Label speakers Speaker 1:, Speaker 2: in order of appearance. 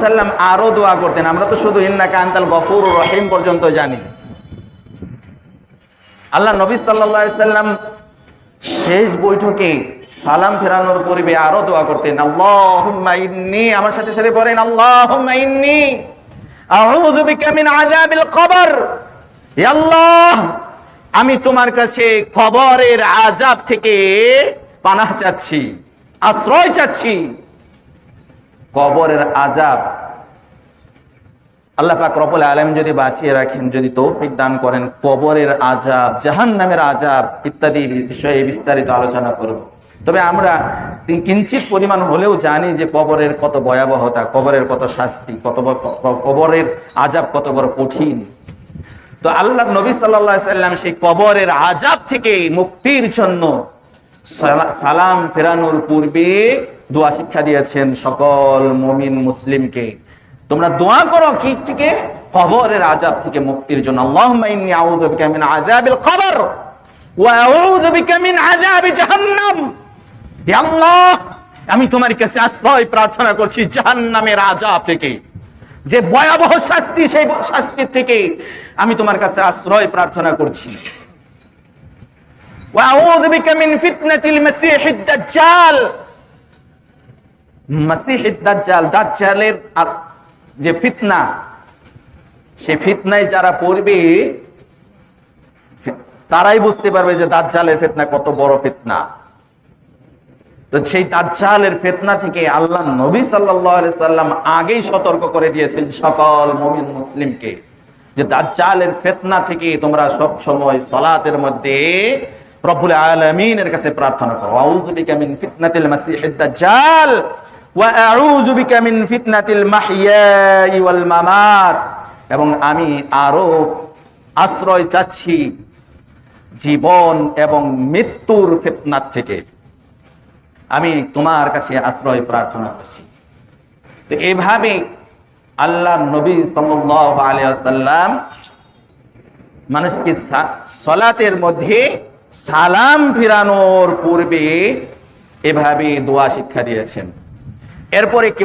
Speaker 1: সাল্লাম আরো দোয়া করতেন। আমরা তো শুধু ইন্নাকা আনতাল গফুরুর রহিম পর্যন্ত জানি। আল্লাহ নবী সাল্লাল্লাহু আলাইহি সাল্লাম শেষ বৈঠকে সালাম ফেরানোর পূর্বে আরো দোয়া করতেন, আল্লাহুম্মা ইন্নী, আমার সাথে সাথে পড়েন, আল্লাহুম্মা ইন্নী আউযু বিকা মিন আযাবিল কবর। হে আল্লাহ, আমি তোমার কাছে কবরের আযাব থেকে পানাহ চাচ্ছি, আশ্রয় চাচ্ছি। কবরের আযাব আল্লাহ পাক রব্বুল আলামিন যদি বাঁচিয়ে রাখেন, যদি তৌফিক দান করেন, কবরের আযাব, জাহান্নামের আযাব ইত্যাদি বিষয়ে বিস্তারিত আলোচনা করব। তবে আমরা কিঞ্চিত পরিমাণ হলেও জানি যে কবরের কত ভয়াবহতা, কবরের কত শাস্তি, কবরের আযাব কত বড় কঠিন। তো আল্লাহ নবী সাল্লাল্লাহু আলাইহি সাল্লাম সেই কবরের আযাব থেকে মুক্তির জন্য সালাম ফেরানোর পূর্বে দোয়া শিক্ষা দিয়েছেন সকল মুমিন মুসলিমকে। তোমরা দোয়া করো কি থেকে? কবরের আযাব থেকে মুক্তির জন্য। আল্লাহুম্মা ইন্নী আউযু বিকা মিন আযাবিল কবর ওয়া আউযু বিকা মিন আযাবি জাহান্নাম। হে আল্লাহ, আমি তোমার কাছে আশ্রয় প্রার্থনা করছি জাহান্নামের আযাব থেকে, যে ভয়াবহ শাস্তি, সেই শাস্তি থেকে আমি তোমার কাছে আশ্রয় প্রার্থনা করছি। ওয়া আউযু বিকা মিন ফিতনাতিল মাসীহিদ দাজ্জাল। মাসীহিদ দাজ্জাল, দাজ্জালের যে ফিতনা, সে ফিতনায় যারা পড়বে তারাই বুঝতে পারবে যে দাজ্জালের ফিতনা কত বড় ফিতনা। তো সেই দাজ্জালের ফিতনা থেকে আল্লাহ নবী সাল্লাল্লাহু আলাইহি সাল্লাম আগেই সতর্ক করে দিয়েছেন সকল মুমিন মুসলিমকে, যে দাজ্জালের ফিতনা থেকে তোমরা সব সময় সালাতের মধ্যে রব্বুল আলামিনের কাছে প্রার্থনা করো, আউযু বিকা মিন ফিতনাতিল মাসীহিদ দাজ্জাল ওয়া আউযু বিকা মিন ফিতনাতিল মাহইয়াই ওয়াল মামাত। এবং আমি আরো আশ্রয় চাচ্ছি জীবন এবং মৃত্যুর ফিতনা থেকে, আমি তোমার কাছে আশ্রয় প্রার্থনা করছি। তো এইভাবে আল্লাহ নবী সাল্লাল্লাহু আলাইহি ওয়াসাল্লাম মানুষকে সালাতের মধ্যে সালাম ফিরানোর পূর্বে এভাবে দোয়া শিক্ষা দিয়েছেন। এরপরে কেউ